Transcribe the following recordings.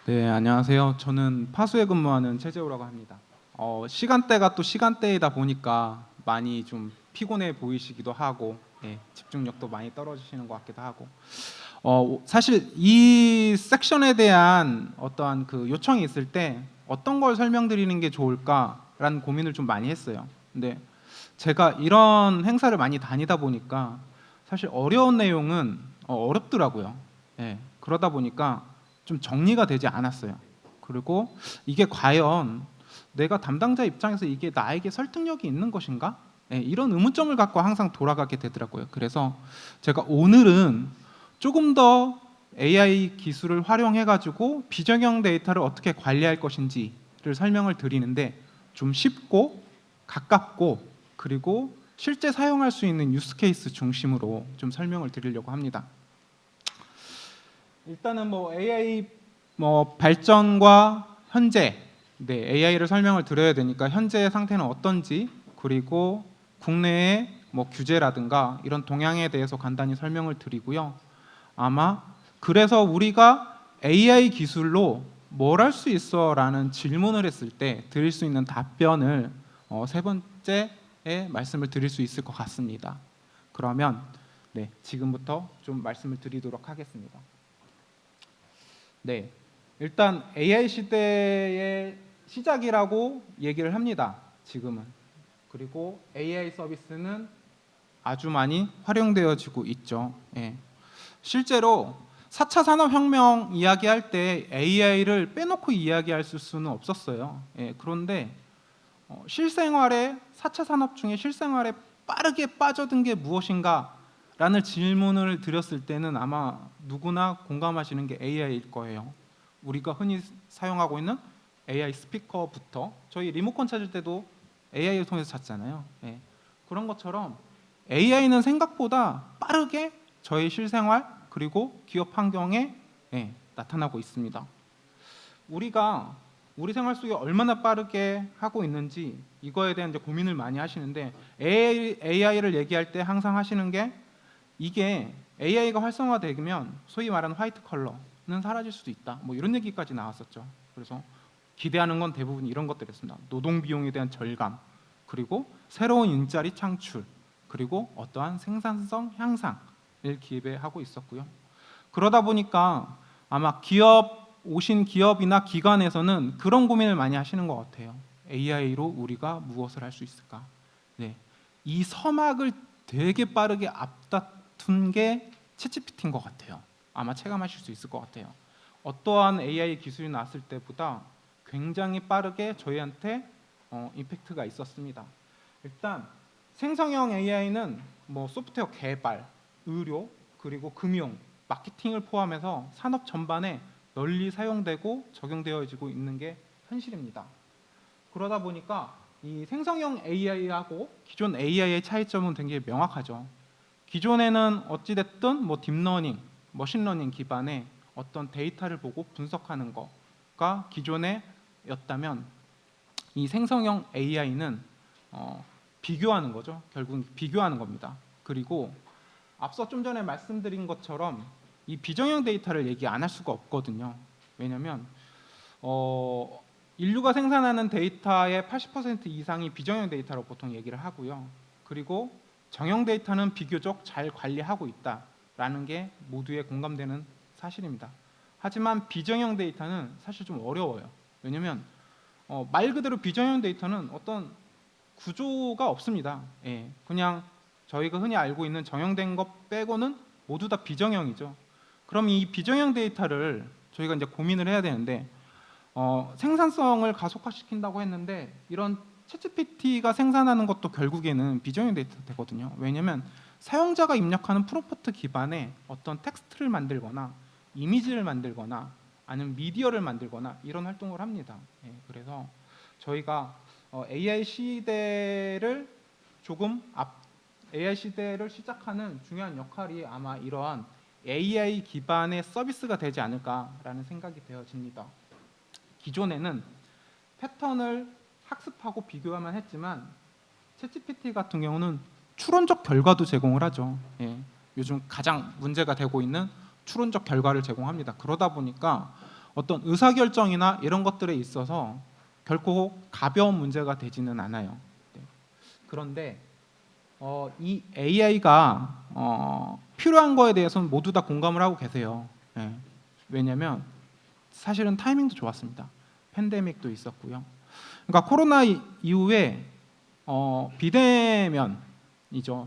네, 안녕하세요. 저는 파수에 근무하는 최재호라고 합니다. 시간대가 또 시간대이다 보니까 많이 좀 피곤해 보이시기도 하고, 집중력도 많이 떨어지시는 것 같기도 하고. 사실 이 섹션에 대한 어떠한 그 요청이 있을 때 어떤 걸 설명드리는 게 좋을까라는 고민을 좀 많이 했어요. 근데 제가 이런 행사를 많이 다니다 보니까 사실 어려운 내용은 어렵더라고요. 그러다 보니까 좀 정리가 되지 않았어요. 그리고 이게 과연 내가 담당자 입장에서 이게 나에게 설득력이 있는 것인가? 이런 의문점을 갖고 항상 돌아가게 되더라고요. 그래서 제가 오늘은 조금 더 AI 기술을 활용해 가지고 비정형 데이터를 어떻게 관리할 것인지를 설명을 드리는데 좀 쉽고 가깝고 그리고 실제 사용할 수 있는 유스 케이스 중심으로 좀 설명을 드리려고 합니다. 일단은 AI 발전과 현재 AI를 설명을 드려야 되니까 현재의 상태는 어떤지 그리고 국내의 규제라든가 이런 동향에 대해서 간단히 설명을 드리고요. 아마 그래서 우리가 AI 기술로 뭘 할 수 있어? 라는 질문을 했을 때 드릴 수 있는 답변을 세 번째에 말씀을 드릴 수 있을 것 같습니다. 그러면 지금부터 좀 말씀을 드리도록 하겠습니다. 일단 AI 시대의 시작이라고 얘기를 합니다. 지금은. 그리고 AI 서비스는 아주 많이 활용되어지고 있죠. 실제로 4차 산업혁명 이야기할 때 AI를 빼놓고 이야기할 수는 없었어요. 그런데 실생활에 4차 산업 중에 실생활에 빠르게 빠져든 게 무엇인가? 라는 질문을 드렸을 때는 아마 누구나 공감하시는 게 AI일 거예요. 우리가 흔히 사용하고 있는 AI 스피커부터 저희 리모컨 찾을 때도 AI를 통해서 찾잖아요. 그런 것처럼 AI는 생각보다 빠르게 저희 실생활 그리고 기업 환경에 나타나고 있습니다. 우리가 우리 생활 속에 얼마나 빠르게 하고 있는지 이거에 대한 이제 고민을 많이 하시는데 AI를 얘기할 때 항상 하시는 게 이게 AI가 활성화되면 소위 말하는 화이트 컬러는 사라질 수도 있다. 이런 얘기까지 나왔었죠. 그래서 기대하는 건 대부분 이런 것들이었습니다. 노동 비용에 대한 절감, 그리고 새로운 일자리 창출, 그리고 어떠한 생산성 향상을 기대하고 있었고요. 그러다 보니까 아마 오신 기업이나 기관에서는 그런 고민을 많이 하시는 것 같아요. AI로 우리가 무엇을 할 수 있을까? 이 서막을 되게 빠르게 앞다툰 게 챗GPT인 것 같아요. 아마 체감하실 수 있을 것 같아요. 어떠한 AI 기술이 나왔을 때보다 굉장히 빠르게 저희한테 임팩트가 있었습니다. 일단 생성형 AI는 소프트웨어 개발, 의료, 그리고 금융, 마케팅을 포함해서 산업 전반에 널리 사용되고 적용되어지고 있는 게 현실입니다. 그러다 보니까 이 생성형 AI하고 기존 AI의 차이점은 되게 명확하죠. 기존에는 어찌됐든 딥러닝, 머신러닝 기반의 어떤 데이터를 보고 분석하는 거가 기존에였다면 이 생성형 AI는 비교하는 거죠. 결국 비교하는 겁니다. 그리고 앞서 좀 전에 말씀드린 것처럼 이 비정형 데이터를 얘기 안 할 수가 없거든요. 왜냐하면 인류가 생산하는 데이터의 80% 이상이 비정형 데이터로 보통 얘기를 하고요. 그리고 정형 데이터는 비교적 잘 관리하고 있다라는 게 모두에 공감되는 사실입니다. 하지만 비정형 데이터는 사실 좀 어려워요. 왜냐하면 말 그대로 비정형 데이터는 어떤 구조가 없습니다. 그냥 저희가 흔히 알고 있는 정형된 것 빼고는 모두 다 비정형이죠. 그럼 이 비정형 데이터를 저희가 이제 고민을 해야 되는데 생산성을 가속화시킨다고 했는데 이런 챗GPT가 생산하는 것도 결국에는 비정형 데이터 되거든요. 왜냐하면 사용자가 입력하는 프롬프트 기반의 어떤 텍스트를 만들거나 이미지를 만들거나 아니면 미디어를 만들거나 이런 활동을 합니다. 그래서 저희가 AI 시대를 AI 시대를 시작하는 중요한 역할이 아마 이러한 AI 기반의 서비스가 되지 않을까라는 생각이 되어집니다. 기존에는 패턴을 학습하고 비교하만 했지만 챗GPT 같은 경우는 추론적 결과도 제공을 하죠. 요즘 가장 문제가 되고 있는 추론적 결과를 제공합니다. 그러다 보니까 어떤 의사결정이나 이런 것들에 있어서 결코 가벼운 문제가 되지는 않아요. 네. 그런데 이 AI가 필요한 거에 대해서는 모두 다 공감을 하고 계세요. 네. 왜냐하면 사실은 타이밍도 좋았습니다. 팬데믹도 있었고요. 그러니까 코로나 이후에 비대면이죠.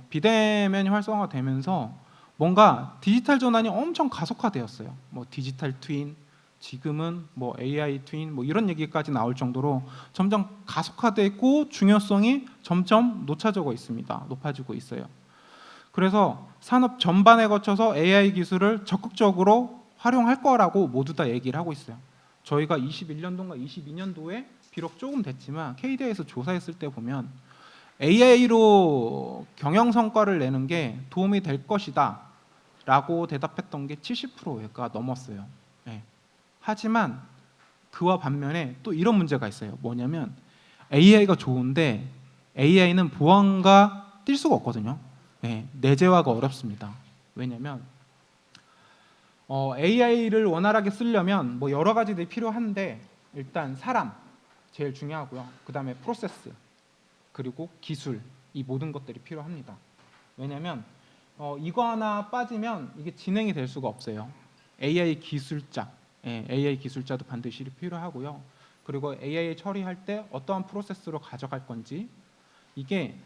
비대면이 활성화되면서 뭔가 디지털 전환이 엄청 가속화되었어요. 뭐 디지털 트윈, 지금은 뭐 AI 트윈, 뭐 이런 얘기까지 나올 정도로 점점 가속화되고 중요성이 점점 높아지고 있어요. 그래서 산업 전반에 거쳐서 AI 기술을 적극적으로 활용할 거라고 모두 다 얘기를 하고 있어요. 저희가 21년도인가 22년도에 비록 조금 됐지만 KDI에서 조사했을 때 보면 AI로 경영 성과를 내는 게 도움이 될 것이다 라고 대답했던 게 70%가 넘었어요. 네. 하지만 그와 반면에 또 이런 문제가 있어요. 뭐냐면 AI가 좋은데 AI는 보안과 뛸 수가 없거든요. 네. 내재화가 어렵습니다. 왜냐면 AI를 원활하게 쓰려면 뭐 여러 가지들이 필요한데 일단 사람 제일 중요하고요. 그 다음에 프로세스 그리고 기술 이 모든 것들이 필요합니다. 왜냐하면 이거 하나 빠지면 이게 진행이 될 수가 없어요. AI 기술자, AI 기술자도 반드시 필요하고요. 그리고 AI 처리할 때 어떠한 프로세스로 가져갈 건지 이게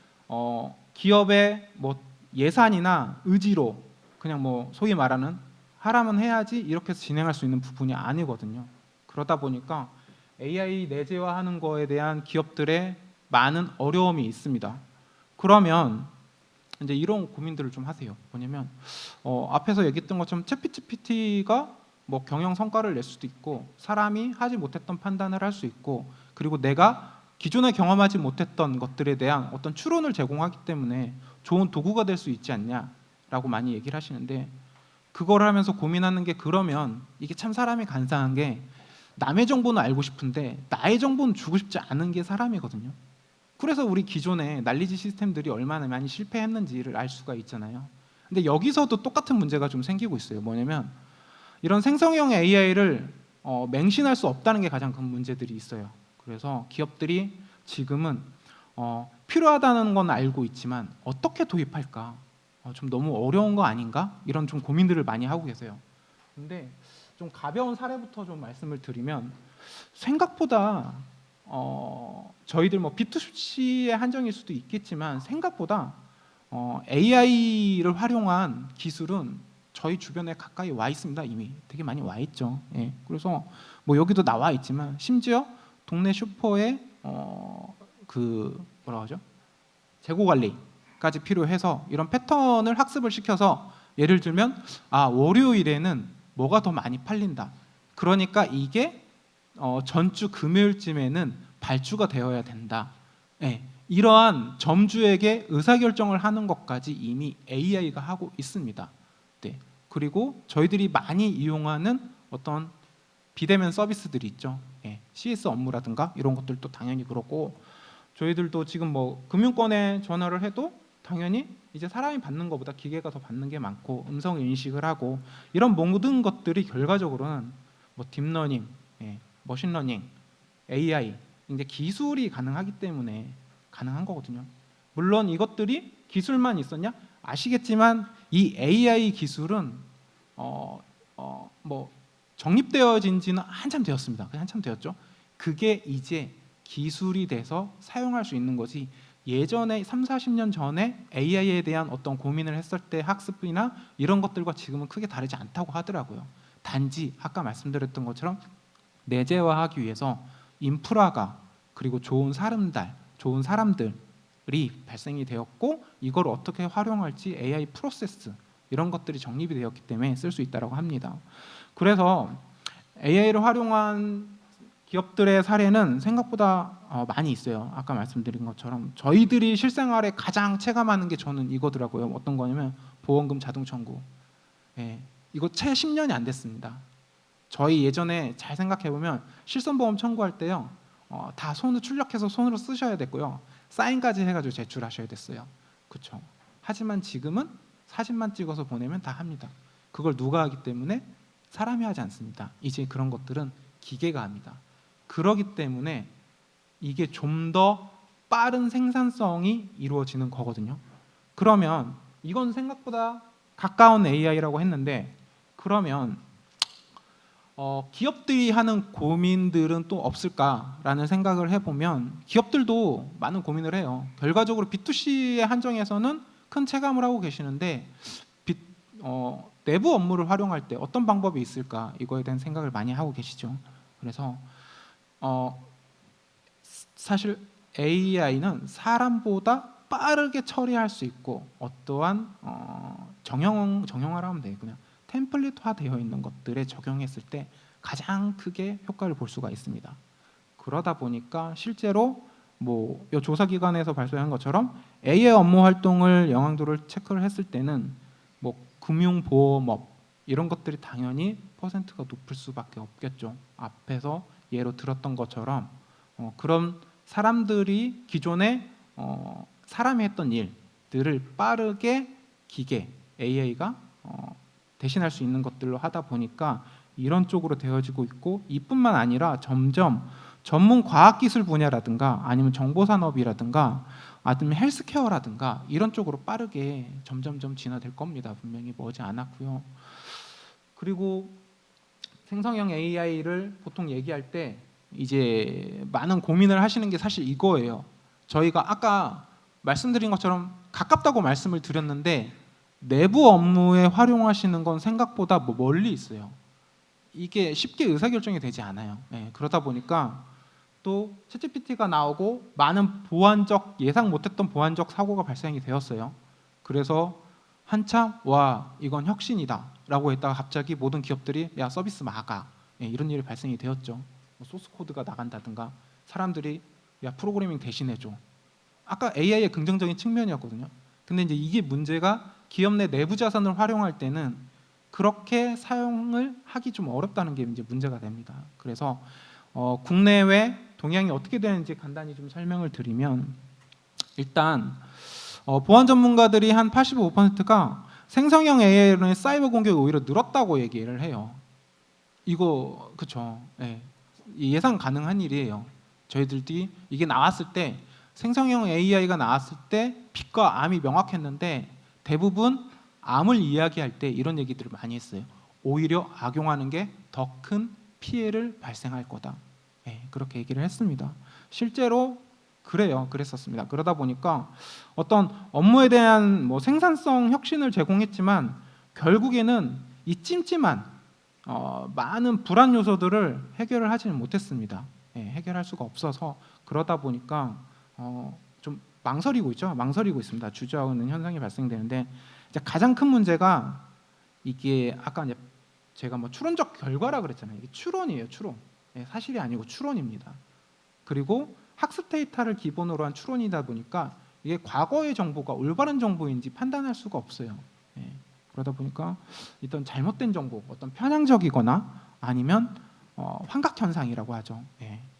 기업의 뭐 예산이나 의지로 그냥 뭐 소위 말하는 하라면 해야지 이렇게 해서 진행할 수 있는 부분이 아니거든요. 그러다 보니까 AI 내재화하는 거에 대한 기업들의 많은 어려움이 있습니다. 그러면 이제 이런 고민들을 좀 하세요. 뭐냐면 앞에서 얘기했던 것처럼 챗GPT가 뭐 경영 성과를 낼 수도 있고 사람이 하지 못했던 판단을 할 수 있고 그리고 내가 기존에 경험하지 못했던 것들에 대한 어떤 추론을 제공하기 때문에 좋은 도구가 될 수 있지 않냐라고 많이 얘기를 하시는데 그걸 하면서 고민하는 게 그러면 이게 참 사람이 간사한 게 남의 정보는 알고 싶은데 나의 정보는 주고 싶지 않은 게 사람이거든요. 그래서 우리 기존의 난리지 시스템들이 얼마나 많이 실패했는지를 알 수가 있잖아요. 근데 여기서도 똑같은 문제가 좀 생기고 있어요. 뭐냐면 이런 생성형 AI를 맹신할 수 없다는 게 가장 큰 문제들이 있어요. 그래서 기업들이 지금은 필요하다는 건 알고 있지만 어떻게 도입할까? 좀 너무 어려운 거 아닌가? 이런 좀 고민들을 많이 하고 계세요. 근데 좀 가벼운 사례부터 좀 말씀을 드리면 생각보다 저희들 뭐 B2C의 한정일 수도 있겠지만 생각보다 AI를 활용한 기술은 저희 주변에 가까이 와 있습니다. 이미 되게 많이 와 있죠. 예. 그래서 뭐 여기도 나와 있지만 심지어 동네 슈퍼에 그 뭐라 하죠? 재고 관리까지 필요해서 이런 패턴을 학습을 시켜서 예를 들면 월요일에는 뭐가 더 많이 팔린다. 그러니까 이게 전주 금요일쯤에는 발주가 되어야 된다. 예, 이러한 점주에게 의사결정을 하는 것까지 이미 AI가 하고 있습니다. 네. 그리고 저희들이 많이 이용하는 어떤 비대면 서비스들이 있죠. 예, CS 업무라든가 이런 것들도 당연히 그렇고 저희들도 지금 뭐 금융권에 전화를 해도 당연히 이제 사람이 받는 것보다 기계가 더 받는 게 많고 음성 인식을 하고 이런 모든 것들이 결과적으로는 뭐 딥러닝, 머신러닝, AI 이제 기술이 가능하기 때문에 가능한 거거든요. 물론 이것들이 기술만 있었냐? 아시겠지만 이 AI 기술은 뭐 정립되어진 지는 한참 되었습니다. 한참 되었죠. 그게 이제 기술이 돼서 사용할 수 있는 거지 예전에 3, 40년 전에 AI에 대한 어떤 고민을 했을 때 학습이나 이런 것들과 지금은 크게 다르지 않다고 하더라고요. 단지 아까 말씀드렸던 것처럼 내재화하기 위해서 인프라가 그리고 좋은 사람들이 발생이 되었고 이걸 어떻게 활용할지 AI 프로세스 이런 것들이 정립이 되었기 때문에 쓸 수 있다고 합니다. 그래서 AI를 활용한 기업들의 사례는 생각보다 많이 있어요. 아까 말씀드린 것처럼 저희들이 실생활에 가장 체감하는 게 저는 이거더라고요. 어떤 거냐면 보험금 자동 청구. 이거 채 10년이 안 됐습니다. 저희 예전에 잘 생각해 보면 실손보험 청구할 때요, 다 손을 출력해서 손으로 쓰셔야 됐고요, 사인까지 해가지고 제출하셔야 됐어요. 그렇죠. 하지만 지금은 사진만 찍어서 보내면 다 합니다. 그걸 누가 하기 때문에 사람이 하지 않습니다. 이제 그런 것들은 기계가 합니다. 그러기 때문에 이게 좀 더 빠른 생산성이 이루어지는 거거든요. 그러면 이건 생각보다 가까운 AI라고 했는데, 그러면 기업들이 하는 고민들은 또 없을까라는 생각을 해보면 기업들도 많은 고민을 해요. 결과적으로 B2C에 한정해서는 큰 체감을 하고 계시는데 내부 업무를 활용할 때 어떤 방법이 있을까, 이거에 대한 생각을 많이 하고 계시죠. 그래서 사실 AI는 사람보다 빠르게 처리할 수 있고 어떠한 정형화를 하면 돼요. 그냥 템플릿화 되어 있는 것들에 적용했을 때 가장 크게 효과를 볼 수가 있습니다. 그러다 보니까 실제로 뭐 이 조사기관에서 발표한 것처럼 AI 업무 활동을 영향도를 체크를 했을 때는 뭐 금융보험업 이런 것들이 당연히 퍼센트가 높을 수밖에 없겠죠. 앞에서 예로 들었던 것처럼 그런 사람들이 기존에 사람이 했던 일들을 빠르게 기계 AI가 대신할 수 있는 것들로 하다 보니까 이런 쪽으로 되어지고 있고, 이뿐만 아니라 점점 전문 과학기술 분야라든가 아니면 정보산업이라든가 아니면 헬스케어라든가 이런 쪽으로 빠르게 점점점 진화될 겁니다. 분명히 머지 않았고요. 그리고 생성형 AI를 보통 얘기할 때 이제 많은 고민을 하시는 게 사실 이거예요. 저희가 아까 말씀드린 것처럼 가깝다고 말씀을 드렸는데 내부 업무에 활용하시는 건 생각보다 멀리 있어요. 이게 쉽게 의사결정이 되지 않아요. 그러다 보니까 또 챗GPT가 나오고 많은 예상 못했던 보안적 사고가 발생이 되었어요. 그래서 한참 와 이건 혁신이다 라고 했다가 갑자기 모든 기업들이 야 서비스 막아, 이런 일이 발생이 되었죠. 소스 코드가 나간다든가 사람들이 야 프로그래밍 대신해줘. 아까 AI의 긍정적인 측면이었거든요. 근데 이제 이게 문제가 기업 내 내부 자산을 활용할 때는 그렇게 사용을 하기 좀 어렵다는 게 이제 문제가 됩니다. 그래서 국내외 동향이 어떻게 되는지 간단히 좀 설명을 드리면, 일단 보안 전문가들이 한 85%가 생성형 AI로의 사이버 공격이 오히려 늘었다고 얘기를 해요. 이거 그쵸? 예상 가능한 일이에요. 저희들이 이게 나왔을 때 생성형 AI가 나왔을 때 빛과 암이 명확했는데 대부분 암을 이야기할 때 이런 얘기들을 많이 했어요. 오히려 악용하는 게 더 큰 피해를 발생할 거다. 그렇게 얘기를 했습니다. 실제로 그랬었습니다. 그러다 보니까 어떤 업무에 대한 생산성 혁신을 제공했지만 결국에는 이 찜찜한 많은 불안 요소들을 해결을 하지는 못했습니다. 해결할 수가 없어서 그러다 보니까 좀 망설이고 있습니다. 주저하는 현상이 발생되는데, 이제 가장 큰 문제가 이게 아까 이제 제가 추론적 결과라 그랬잖아요. 이게 추론이에요, 추론. 사실이 아니고 추론입니다. 그리고 학습 데이터를 기본으로 한 추론이다 보니까 이게 과거의 정보가 올바른 정보인지 판단할 수가 없어요. 그러다 보니까 어떤 잘못된 정보, 어떤 편향적이거나 아니면 환각 현상이라고 하죠.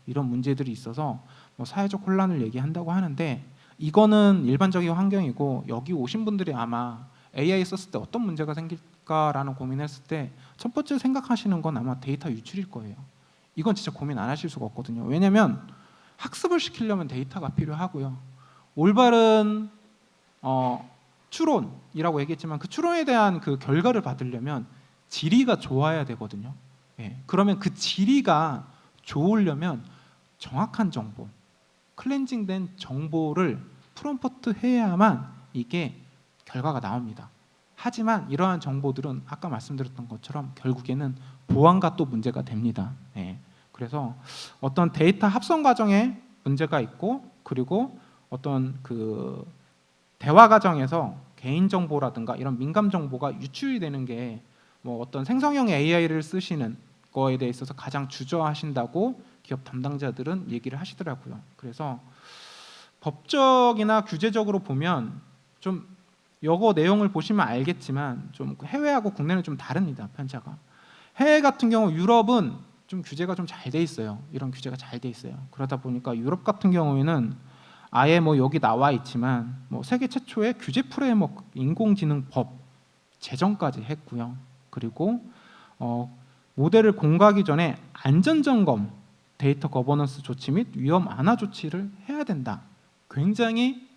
이런 문제들이 있어서 사회적 혼란을 얘기한다고 하는데, 이거는 일반적인 환경이고 여기 오신 분들이 아마 AI 썼을 때 어떤 문제가 생길까라는 고민했을 때 첫 번째 생각하시는 건 아마 데이터 유출일 거예요. 이건 진짜 고민 안 하실 수가 없거든요. 왜냐하면 학습을 시키려면 데이터가 필요하고요. 올바른 추론이라고 얘기했지만 그 추론에 대한 그 결과를 받으려면 질의가 좋아야 되거든요. 그러면 그 질의가 좋으려면 정확한 정보, 클렌징된 정보를 프롬프트 해야만 이게 결과가 나옵니다. 하지만 이러한 정보들은 아까 말씀드렸던 것처럼 결국에는 보안과 또 문제가 됩니다. 그래서 어떤 데이터 합성 과정에 문제가 있고, 그리고 어떤 그 대화 과정에서 개인 정보라든가 이런 민감 정보가 유출이 되는 게 어떤 생성형 AI를 쓰시는 거에 대해 있어서 가장 주저하신다고 기업 담당자들은 얘기를 하시더라고요. 그래서 법적이나 규제적으로 보면 좀 요거 내용을 보시면 알겠지만 좀 해외하고 국내는 좀 다릅니다. 편차가. 해외 같은 경우 유럽은 좀 규제가 좀 잘 돼 있어요. 이런 규제가 잘 돼 있어요. 그러다 보니까 유럽 같은 경우에는 아예 여기 나와 있지만 세계 최초의 규제 프레임워크 인공지능 법 제정까지 했고요. 그리고 모델을 공개하기 전에 안전 점검, 데이터 거버넌스 조치 및 위험 완화 조치를 해야 된다. 굉장히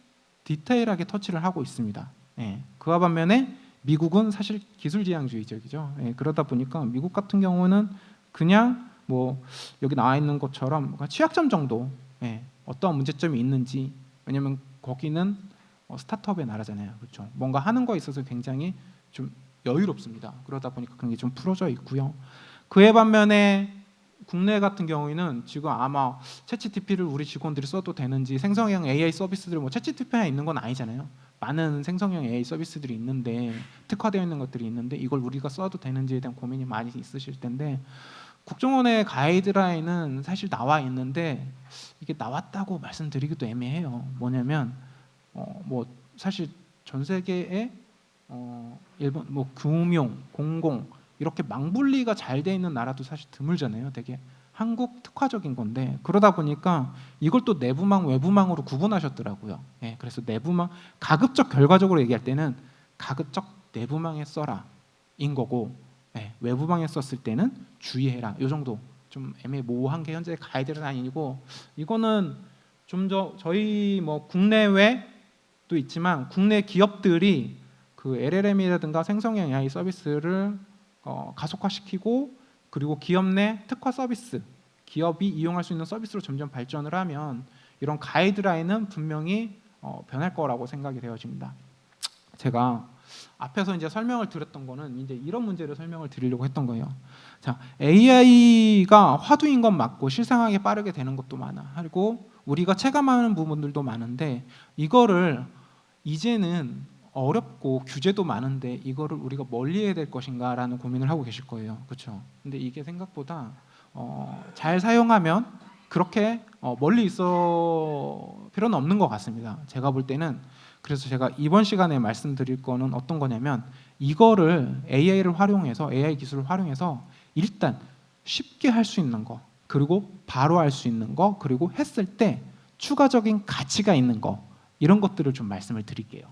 디테일하게 터치를 하고 있습니다. 예, 그와 반면에 미국은 사실 기술지향주의적이죠. 예, 그러다 보니까 미국 같은 경우는 그냥 뭐 여기 나와 있는 것처럼 뭔가 취약점 정도, 예, 어떤 문제점이 있는지, 왜냐하면 거기는 스타트업의 나라잖아요, 그렇죠? 뭔가 하는 거에 있어서 굉장히 좀 여유롭습니다. 그러다 보니까 그런 게 좀 풀어져 있고요. 그에 반면에 국내 같은 경우에는 지금 아마 챗GPT를 우리 직원들이 써도 되는지, 생성형 AI 서비스들 뭐 챗GPT만 있는 건 아니잖아요. 많은 생성형 AI 서비스들이 있는데, 특화되어 있는 것들이 있는데 이걸 우리가 써도 되는지에 대한 고민이 많이 있으실 텐데, 국정원의 가이드라인은 사실 나와 있는데 이게 나왔다고 말씀드리기도 애매해요. 뭐냐면 뭐 사실 전 세계에 일본 뭐 금융, 공공 이렇게 망분리가 잘 돼 있는 나라도 사실 드물잖아요. 되게 한국 특화적인 건데, 그러다 보니까 이걸 또 내부망, 외부망으로 구분하셨더라고요. 예, 그래서 내부망, 가급적 결과적으로 얘기할 때는 가급적 내부망에 써라인 거고, 예, 외부망에 썼을 때는 주의해라. 이 정도. 좀 애매모호한 게 현재 가이드라인이고, 이거는 좀 더 저희 뭐 국내외도 있지만 국내 기업들이 그 LLM이라든가 생성형 AI 서비스를 가속화시키고, 그리고 기업 내 특화 서비스, 기업이 이용할 수 있는 서비스로 점점 발전을 하면 이런 가이드라인은 분명히 변할 거라고 생각이 되어집니다. 제가 앞에서 이제 설명을 드렸던 거는 이제 이런 문제를 설명을 드리려고 했던 거예요. 자, AI가 화두인 건 맞고 실생활에 빠르게 되는 것도 많아. 그리고 우리가 체감하는 부분들도 많은데, 이거를 이제는 어렵고 규제도 많은데 이거를 우리가 멀리 해야 될 것인가라는 고민을 하고 계실 거예요. 그렇죠? 근데 이게 생각보다 잘 사용하면 그렇게 멀리 있어 필요는 없는 것 같습니다. 제가 볼 때는. 그래서 제가 이번 시간에 말씀드릴 거는 어떤 거냐면, 이거를 AI를 활용해서, AI 기술을 활용해서 일단 쉽게 할 수 있는 거, 그리고 바로 할 수 있는 거, 그리고 했을 때 추가적인 가치가 있는 거, 이런 것들을 좀 말씀을 드릴게요.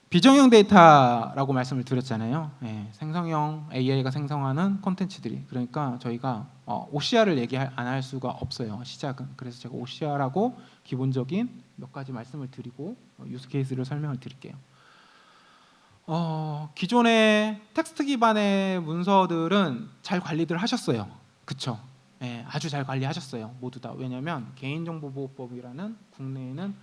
비정형 데이터라고 말씀을 드렸잖아요. 예, 생성형 AI가 생성하는 콘텐츠들이, 그러니까 저희가 OCR을 얘기 안 할 수가 없어요, 시작은. 그래서 제가 OCR하고 기본적인 몇 가지 말씀을 드리고 유스 케이스를 설명을 드릴게요. 기존의 텍스트 기반의 문서들은 잘 관리들 하셨어요, 그쵸? 예, 아주 잘 관리하셨어요, 모두 다. 왜냐하면 개인정보보호법이라는 국내에는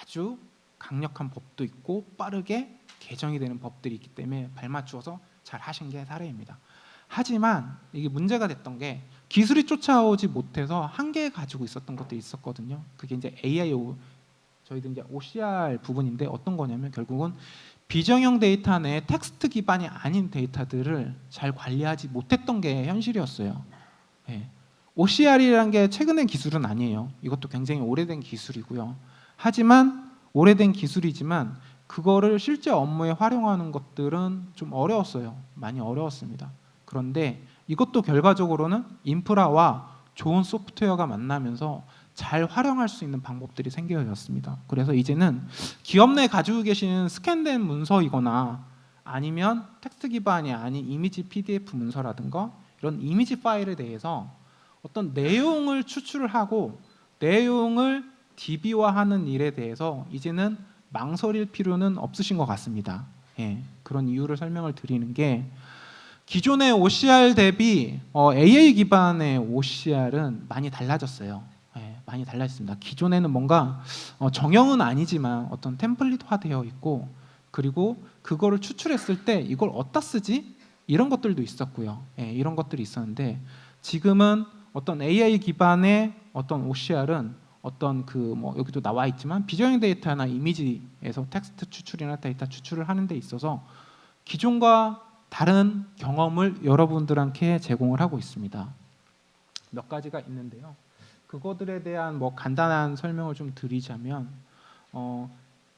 아주 강력한 법도 있고 빠르게 개정이 되는 법들이 있기 때문에 발맞추어서 잘 하신 게 사례입니다. 하지만 이게 문제가 됐던 게, 기술이 쫓아오지 못해서 한계 가지고 있었던 것들이 있었거든요. 그게 이제 저희들 이제 OCR 부분인데, 어떤 거냐면 결국은 비정형 데이터 내 텍스트 기반이 아닌 데이터들을 잘 관리하지 못했던 게 현실이었어요. 예. OCR이라는 게 최근의 기술은 아니에요. 이것도 굉장히 오래된 기술이고요. 하지만 오래된 기술이지만 그거를 실제 업무에 활용하는 것들은 좀 어려웠어요. 많이 어려웠습니다. 그런데 이것도 결과적으로는 인프라와 좋은 소프트웨어가 만나면서 잘 활용할 수 있는 방법들이 생겨졌습니다. 그래서 이제는 기업 내 가지고 계신 스캔된 문서이거나 아니면 텍스트 기반이 아닌 이미지 PDF 문서라든가 이런 이미지 파일에 대해서 어떤 내용을 추출을 하고 내용을 DB화하는 일에 대해서 이제는 망설일 필요는 없으신 것 같습니다. 예, 그런 이유를 설명을 드리는 게, 기존의 OCR 대비 AI 기반의 OCR은 많이 달라졌어요. 예, 많이 달라졌습니다. 기존에는 뭔가 정형은 아니지만 어떤 템플릿화 되어 있고, 그리고 그거를 추출했을 때 이걸 어디다 쓰지? 이런 것들도 있었고요. 예, 이런 것들이 있었는데, 지금은 어떤 AI 기반의 어떤 OCR은 어떤 그 뭐 여기도 나와 있지만 비정형 데이터나 이미지에서 텍스트 추출이나 데이터 추출을 하는 데 있어서 기존과 다른 경험을 여러분들한테 제공을 하고 있습니다. 몇 가지가 있는데요. 그거들에 대한 뭐 간단한 설명을 좀 드리자면,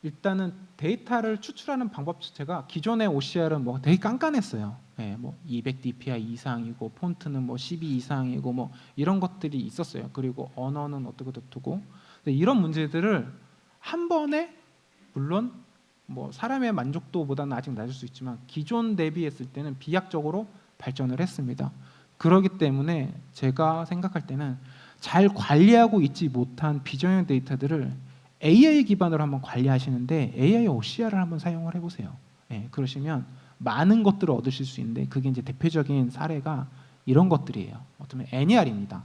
일단은 데이터를 추출하는 방법 자체가, 기존의 OCR은 뭐 되게 깐깐했어요. 예, 뭐 200 dpi 이상이고 폰트는 뭐 12 이상이고 뭐 이런 것들이 있었어요. 그리고 언어는 어떻고 저떻고. 이런 문제들을 한 번에, 물론 뭐 사람의 만족도보다는 아직 낮을 수 있지만 기존 대비했을 때는 비약적으로 발전을 했습니다. 그렇기 때문에 제가 생각할 때는 잘 관리하고 있지 못한 비정형 데이터들을 AI 기반으로 한번 관리하시는데 AI OCR을 한번 사용을 해보세요. 예, 그러시면 많은 것들을 얻으실 수 있는데 그게 이제 대표적인 사례가 이런 것들이에요. 어쩌면 NER입니다.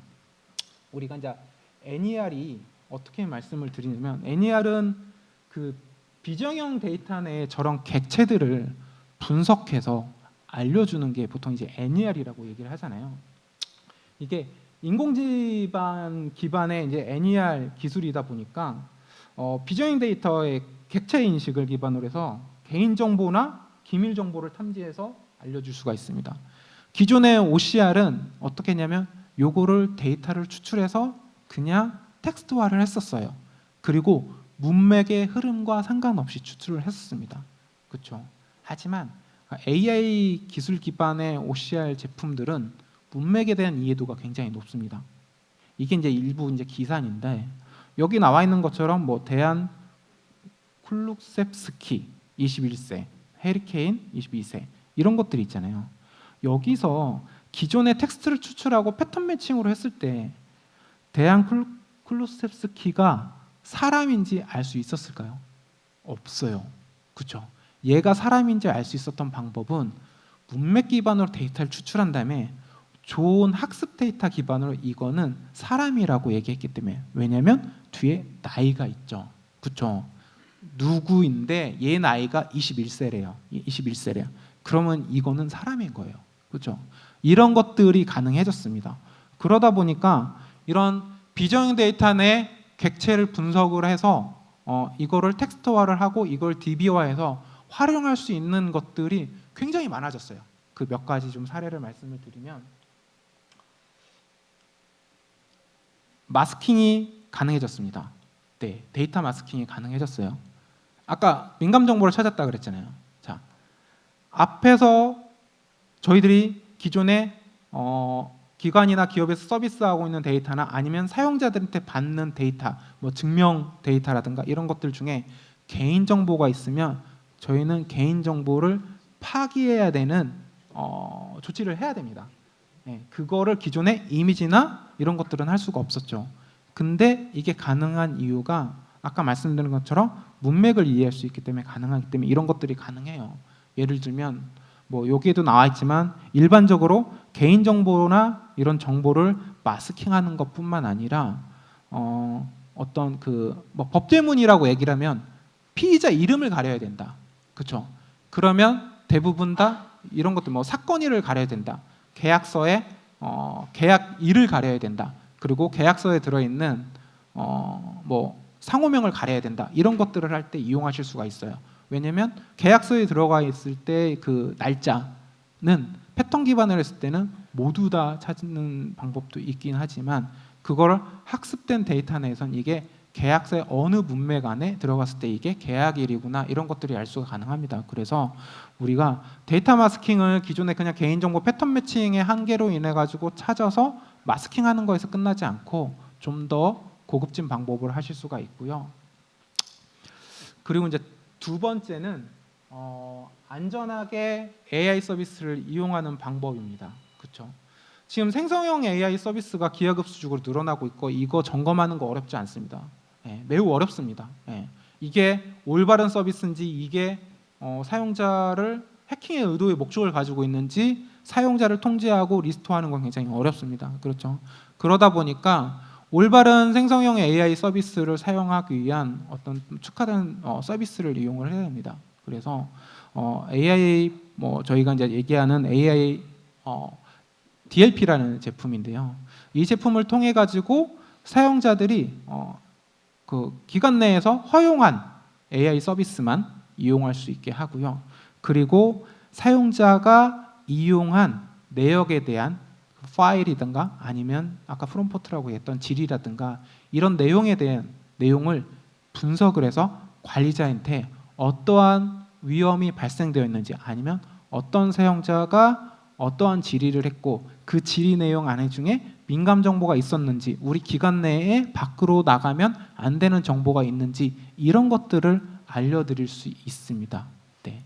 우리가 이제 NER이 어떻게 말씀을 드리냐면 NER은 그 비정형 데이터 내에 저런 객체들을 분석해서 알려주는 게 보통 이제 NER이라고 얘기를 하잖아요. 이게 인공지방 기반의 이제 NER 기술이다 보니까 비정형 데이터의 객체 인식을 기반으로 해서 개인 정보나 기밀 정보를 탐지해서 알려줄 수가 있습니다. 기존의 OCR은 어떻게 했냐면 요거를 데이터를 추출해서 그냥 텍스트화를 했었어요. 그리고 문맥의 흐름과 상관없이 추출을 했었습니다. 그렇죠? 하지만 AI 기술 기반의 OCR 제품들은 문맥에 대한 이해도가 굉장히 높습니다. 이게 이제 일부 이제 기산인데 여기 나와 있는 것처럼 뭐 대한 쿨룩셉스키 21세, 해리케인 22세 이런 것들이 있잖아요. 여기서 기존의 텍스트를 추출하고 패턴 매칭으로 했을 때 대한 쿨룩셉스키가 사람인지 알 수 있었을까요? 없어요. 그렇죠? 얘가 사람인지 알 수 있었던 방법은 문맥 기반으로 데이터를 추출한 다음에 좋은 학습 데이터 기반으로 이거는 사람이라고 얘기했기 때문에 왜냐하면 뒤에 나이가 있죠. 그렇죠? 누구인데 얘 나이가 21세래요. 21세래요. 그러면 이거는 사람인 거예요. 그렇죠? 이런 것들이 가능해졌습니다. 그러다 보니까 이런 비정형 데이터 내 객체를 분석을 해서 이거를 텍스트화를 하고 이걸 DB화해서 활용할 수 있는 것들이 굉장히 많아졌어요. 그 몇 가지 좀 사례를 말씀을 드리면 마스킹이 가능해졌습니다. 네, 데이터 마스킹이 가능해졌어요. 아까 민감 정보를 찾았다 그랬잖아요. 자, 앞에서 저희들이 기존에 기관이나 기업에서 서비스하고 있는 데이터나 아니면 사용자들한테 받는 데이터, 뭐 증명 데이터라든가 이런 것들 중에 개인 정보가 있으면 저희는 개인 정보를 파기해야 되는 조치를 해야 됩니다. 네, 그거를 기존에 이미지나 이런 것들은 할 수가 없었죠. 근데 이게 가능한 이유가 아까 말씀드린 것처럼 문맥을 이해할 수 있기 때문에 가능하기 때문에 이런 것들이 가능해요. 예를 들면 뭐 여기에도 나와 있지만 일반적으로 개인 정보나 이런 정보를 마스킹하는 것뿐만 아니라 어떤 그 뭐 법제문이라고 얘기를 하면 피의자 이름을 가려야 된다. 그렇죠? 그러면 대부분 다 이런 것들 뭐 사건일을 가려야 된다. 계약서에 계약일을 가려야 된다. 그리고 계약서에 들어있는 뭐 상호명을 가려야 된다. 이런 것들을 할 때 이용하실 수가 있어요. 왜냐하면 계약서에 들어가 있을 때 그 날짜는 패턴 기반으로 했을 때는 모두 다 찾는 방법도 있긴 하지만 그걸 학습된 데이터 내에선 이게 계약서의 어느 문맥 안에 들어갔을 때 이게 계약일이구나 이런 것들이 알 수가 가능합니다. 그래서 우리가 데이터 마스킹을 기존에 그냥 개인정보 패턴 매칭의 한계로 인해 가지고 찾아서 마스킹하는 거에서 끝나지 않고 좀 더 고급진 방법을 하실 수가 있고요. 그리고 이제 두 번째는 안전하게 AI 서비스를 이용하는 방법입니다. 그렇죠? 지금 생성형 AI 서비스가 기하급수적으로 늘어나고 있고 이거 점검하는 거 어렵지 않습니다. 예, 매우 어렵습니다. 예, 이게 올바른 서비스인지 이게 사용자를 해킹의 의도의 목적을 가지고 있는지 사용자를 통제하고 리스토어하는 건 굉장히 어렵습니다. 그렇죠? 그러다 보니까 올바른 생성형 AI 서비스를 사용하기 위한 어떤 특화된 서비스를 이용을 해야 됩니다. 그래서 AI 뭐 저희가 이제 얘기하는 AI DLP라는 제품인데요. 이 제품을 통해 가지고 사용자들이 그 기관 내에서 허용한 AI 서비스만 이용할 수 있게 하고요. 그리고 사용자가 이용한 내역에 대한 파일이든가 아니면 아까 프롬포트라고 했던 질이라든가 이런 내용에 대한 내용을 분석을 해서 관리자한테 어떠한 위험이 발생되어 있는지 아니면 어떤 사용자가 어떠한 질의를 했고 그 질의 내용 안에 중에 민감 정보가 있었는지 우리 기관 내에 밖으로 나가면 안 되는 정보가 있는지 이런 것들을 알려드릴 수 있습니다. 네.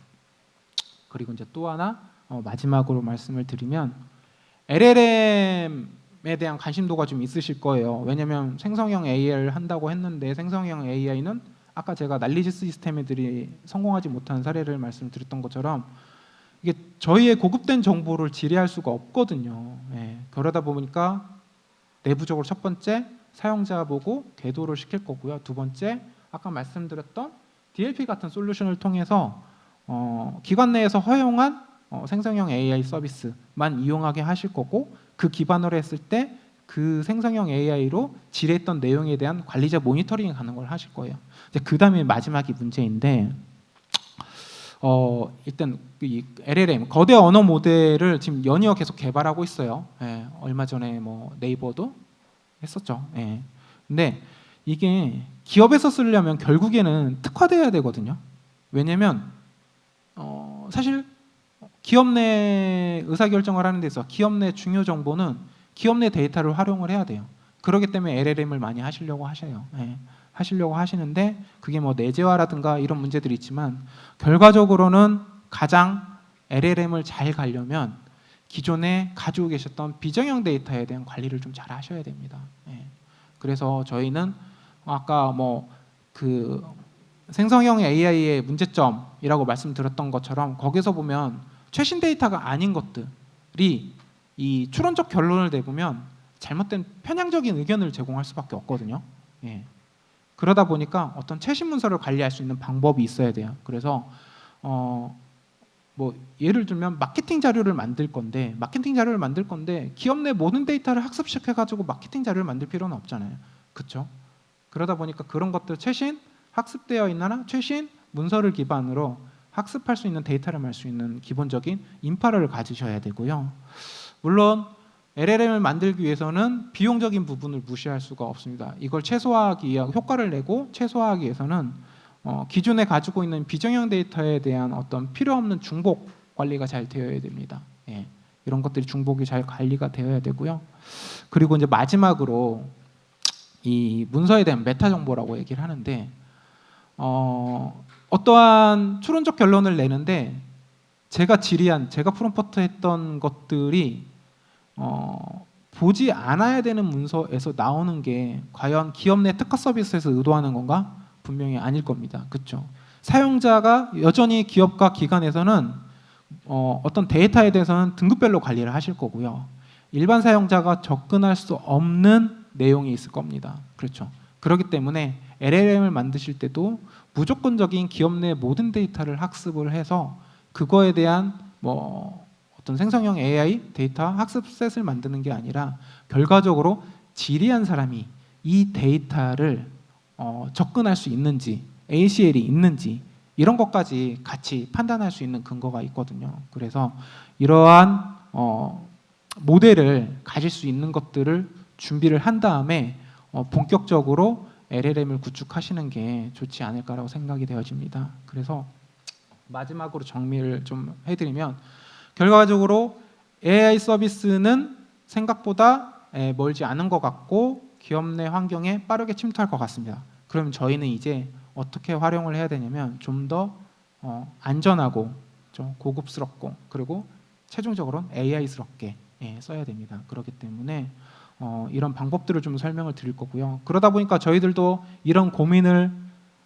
그리고 이제 또 하나 마지막으로 말씀을 드리면 LLM에 대한 관심도가 좀 있으실 거예요. 왜냐하면 생성형 AI를 한다고 했는데 생성형 AI는 아까 제가 난리지 시스템 애들이 성공하지 못한 사례를 말씀드렸던 것처럼 이게 저희의 고급된 정보를 지뢰할 수가 없거든요. 예, 그러다 보니까 내부적으로 첫 번째 사용자 보고 궤도를 시킬 거고요. 두 번째 아까 말씀드렸던 DLP 같은 솔루션을 통해서 기관 내에서 허용한 생성형 AI 서비스만 이용하게 하실 거고 그 기반으로 했을 때 그 생성형 AI로 지뢰했던 내용에 대한 관리자 모니터링이 가는 걸 하실 거예요. 그 다음에 마지막이 문제인데 일단 이 LLM 거대 언어 모델을 지금 연이어 계속 개발하고 있어요. 예, 얼마 전에 뭐 네이버도 했었죠. 예. 근데 이게 기업에서 쓰려면 결국에는 특화돼야 되거든요. 왜냐면 사실 기업 내 의사결정을 하는 데서 기업 내 중요 정보는 기업 내 데이터를 활용을 해야 돼요. 그렇기 때문에 LLM을 많이 하시려고 하셔요. 예. 하시려고 하시는데 그게 뭐 내재화라든가 이런 문제들이 있지만 결과적으로는 가장 LLM을 잘 가려면 기존에 가지고 계셨던 비정형 데이터에 대한 관리를 좀 잘 하셔야 됩니다. 예. 그래서 저희는 아까 뭐 그 생성형 AI의 문제점이라고 말씀드렸던 것처럼 거기서 보면 최신 데이터가 아닌 것들이 이 추론적 결론을 내보면 잘못된 편향적인 의견을 제공할 수밖에 없거든요. 예. 그러다 보니까 어떤 최신 문서를 관리할 수 있는 방법이 있어야 돼요. 그래서 뭐 예를 들면 마케팅 자료를 만들 건데 기업 내 모든 데이터를 학습시켜 가지고 마케팅 자료를 만들 필요는 없잖아요. 그렇죠? 그러다 보니까 그런 것들 최신 학습되어 있나 최신 문서를 기반으로 학습할 수 있는 데이터를 말 수 있는 기본적인 인프라를 가지셔야 되고요. 물론 LLM을 만들기 위해서는 비용적인 부분을 무시할 수가 없습니다. 이걸 최소화하기 위해 효과를 내고 최소화하기 위해서는 기존에 가지고 있는 비정형 데이터에 대한 어떤 필요 없는 중복 관리가 잘 되어야 됩니다. 예, 이런 것들이 중복이 잘 관리가 되어야 되고요. 그리고 이제 마지막으로 이 문서에 대한 메타 정보라고 얘기를 하는데 어떠한 추론적 결론을 내는데 제가 프롬프트했던 것들이 보지 않아야 되는 문서에서 나오는 게 과연 기업 내 특화 서비스에서 의도하는 건가? 분명히 아닐 겁니다. 그렇죠? 사용자가 여전히 기업과 기관에서는 어떤 데이터에 대해서는 등급별로 관리를 하실 거고요. 일반 사용자가 접근할 수 없는 내용이 있을 겁니다. 그렇죠? 그렇기 때문에 LLM을 만드실 때도 무조건적인 기업 내 모든 데이터를 학습을 해서 그거에 대한 뭐 어떤 생성형 AI 데이터 학습셋을 만드는 게 아니라 결과적으로 지리한 사람이 이 데이터를 접근할 수 있는지 ACL이 있는지 이런 것까지 같이 판단할 수 있는 근거가 있거든요. 그래서 이러한 모델을 가질 수 있는 것들을 준비를 한 다음에 본격적으로 LLM을 구축하시는 게 좋지 않을까라고 생각이 되어집니다. 그래서 마지막으로 정리를 좀 해드리면 결과적으로 AI 서비스는 생각보다 멀지 않은 것 같고 기업 내 환경에 빠르게 침투할 것 같습니다. 그럼 저희는 이제 어떻게 활용을 해야 되냐면 좀 더 안전하고 좀 고급스럽고 그리고 최종적으로는 AI스럽게 써야 됩니다. 그렇기 때문에 이런 방법들을 좀 설명을 드릴 거고요. 그러다 보니까 저희들도 이런 고민을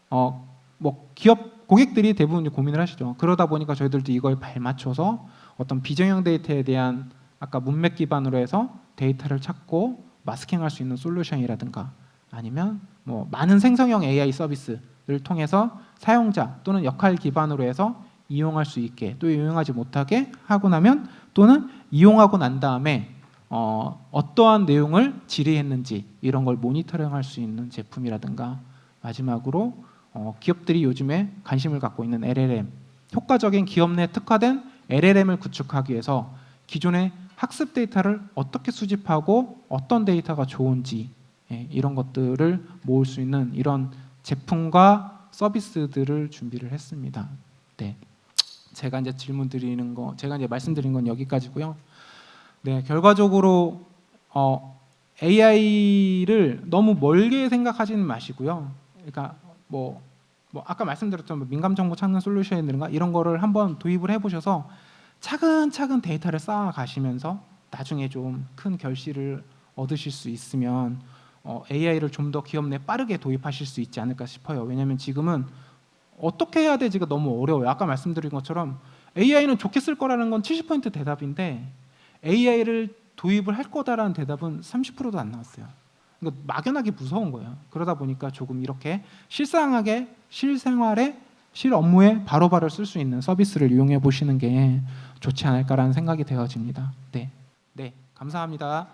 뭐 기업 고객들이 대부분 고민을 하시죠. 그러다 보니까 저희들도 이걸 발맞춰서 어떤 비정형 데이터에 대한 아까 문맥 기반으로 해서 데이터를 찾고 마스킹할 수 있는 솔루션이라든가 아니면 뭐 많은 생성형 AI 서비스를 통해서 사용자 또는 역할 기반으로 해서 이용할 수 있게 또 이용하지 못하게 하고 나면 또는 이용하고 난 다음에 어떠한 내용을 질의했는지 이런 걸 모니터링할 수 있는 제품이라든가 마지막으로 기업들이 요즘에 관심을 갖고 있는 LLM 효과적인 기업 내 특화된 LLM을 구축하기 위해서 기존의 학습 데이터를 어떻게 수집하고 어떤 데이터가 좋은지 이런 것들을 모을 수 있는 이런 제품과 서비스들을 준비를 했습니다. 네, 제가 이제 말씀드린 건 여기까지고요. 네, 결과적으로 AI를 너무 멀게 생각하지는 마시고요. 그러니까 뭐 뭐 아까 말씀드렸던 뭐 민감 정보 찾는 솔루션이라든가 이런 거를 한번 도입을 해보셔서 차근차근 데이터를 쌓아 가시면서 나중에 좀 큰 결실을 얻으실 수 있으면 AI를 좀 더 기업 내 빠르게 도입하실 수 있지 않을까 싶어요. 왜냐하면 지금은 어떻게 해야 되지가 너무 어려워요. 아까 말씀드린 것처럼 AI는 좋게 쓸 거라는 건 70% 대답인데 AI를 도입을 할 거다라는 대답은 30%도 안 나왔어요. 그러니까 막연하게 무서운 거예요. 그러다 보니까 조금 이렇게 실생활에 실 업무에 바로바로 쓸 수 있는 서비스를 이용해 보시는 게 좋지 않을까라는 생각이 되어집니다. 네, 감사합니다.